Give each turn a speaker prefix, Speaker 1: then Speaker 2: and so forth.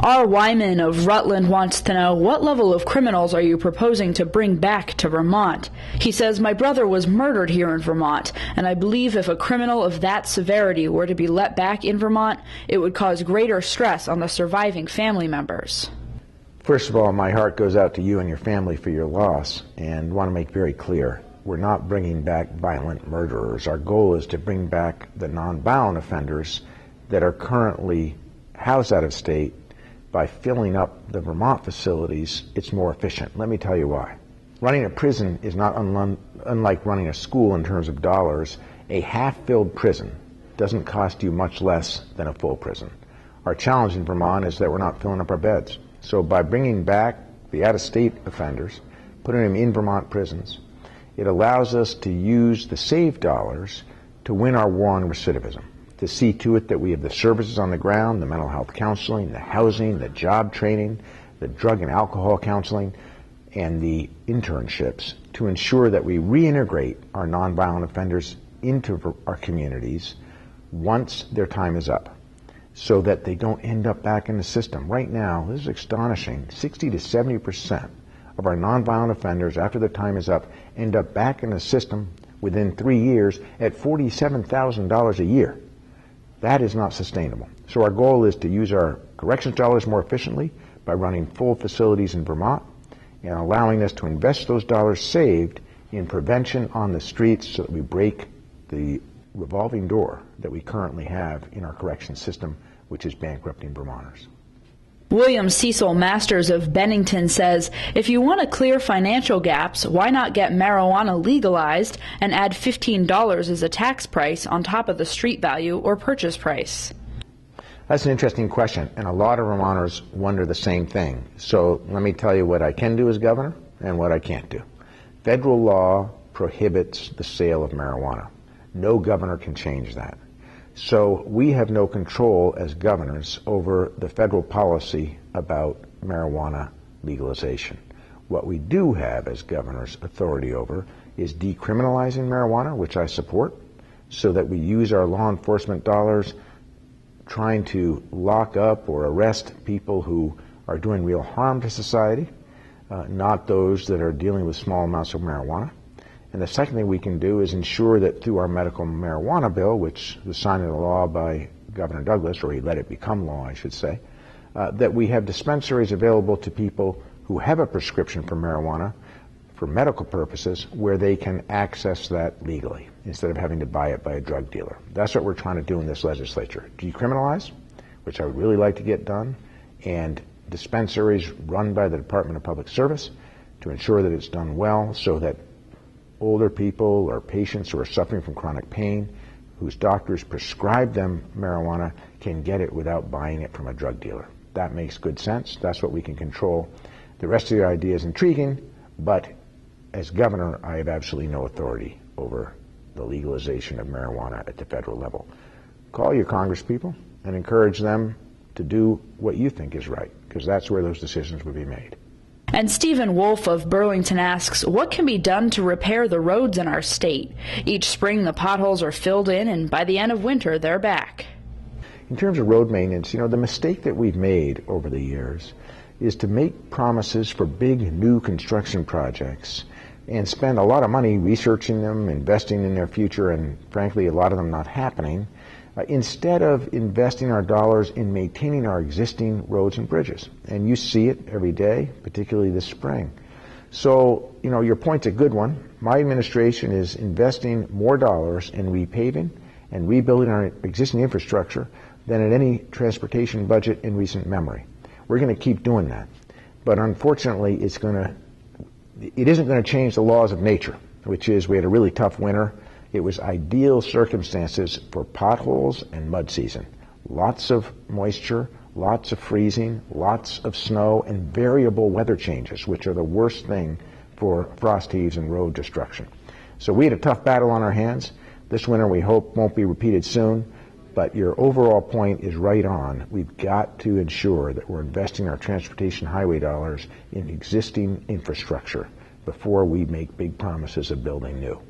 Speaker 1: R. Wyman of Rutland wants to know, what level of criminals are you proposing to bring back to Vermont? He says, my brother was murdered here in Vermont, and I believe if a criminal of that severity were to be let back in Vermont, it would cause greater stress on the surviving family members.
Speaker 2: First of all, my heart goes out to you and your family for your loss, and want to make very clear, we're not bringing back violent murderers. Our goal is to bring back the nonviolent offenders that are currently housed out of state. By filling up the Vermont facilities, it's more efficient. Let me tell you why. Running a prison is not unlike running a school in terms of dollars. A half-filled prison doesn't cost you much less than a full prison. Our challenge in Vermont is that we're not filling up our beds. So by bringing back the out-of-state offenders, putting them in Vermont prisons, it allows us to use the saved dollars to win our war on recidivism, to see to it that we have the services on the ground, the mental health counseling, the housing, the job training, the drug and alcohol counseling, and the internships to ensure that we reintegrate our nonviolent offenders into our communities once their time is up, so that they don't end up back in the system. Right now, this is astonishing, 60 to 70% of our nonviolent offenders, after their time is up, end up back in the system within 3 years at $47,000 a year. That is not sustainable. So our goal is to use our corrections dollars more efficiently by running full facilities in Vermont and allowing us to invest those dollars saved in prevention on the streets so that we break the revolving door that we currently have in our corrections system, which is bankrupting Vermonters.
Speaker 1: William Cecil Masters of Bennington says, if you want to clear financial gaps, why not get marijuana legalized and add $15 as a tax price on top of the street value or purchase price?
Speaker 2: That's an interesting question, and a lot of Vermonters wonder the same thing. So let me tell you what I can do as governor and what I can't do. Federal law prohibits the sale of marijuana. No governor can change that. So we have no control as governors over the federal policy about marijuana legalization. What we do have as governors authority over is decriminalizing marijuana, which I support, so that we use our law enforcement dollars trying to lock up or arrest people who are doing real harm to society, not those that are dealing with small amounts of marijuana. And the second thing we can do is ensure that through our medical marijuana bill, which was signed into law by Governor Douglas, or he let it become law, I should say, that we have dispensaries available to people who have a prescription for marijuana for medical purposes where they can access that legally instead of having to buy it by a drug dealer. That's what we're trying to do in this legislature. Decriminalize, which I would really like to get done, and dispensaries run by the Department of Public Service to ensure that it's done well so that older people or patients who are suffering from chronic pain, whose doctors prescribe them marijuana, can get it without buying it from a drug dealer. That makes good sense. That's what we can control. The rest of the idea is intriguing, but as governor, I have absolutely no authority over the legalization of marijuana at the federal level. Call your congresspeople and encourage them to do what you think is right, because that's where those decisions would be made.
Speaker 1: And Stephen Wolf of Burlington asks, what can be done to repair the roads in our state? Each spring the potholes are filled in, and by the end of winter they're back.
Speaker 2: In terms of road maintenance, the mistake that we've made over the years is to make promises for big new construction projects and spend a lot of money researching them, investing in their future, and frankly a lot of them not happening, instead of investing our dollars in maintaining our existing roads and bridges. And you see it every day, particularly this spring. So, your point's a good one. My administration is investing more dollars in repaving and rebuilding our existing infrastructure than at any transportation budget in recent memory. We're going to keep doing that. But unfortunately, it isn't going to change the laws of nature, which is we had a really tough winter. It was ideal circumstances for potholes and mud season. Lots of moisture, lots of freezing, lots of snow, and variable weather changes, which are the worst thing for frost heaves and road destruction. So we had a tough battle on our hands. This winter we hope won't be repeated soon, but your overall point is right on. We've got to ensure that we're investing our transportation highway dollars in existing infrastructure before we make big promises of building new.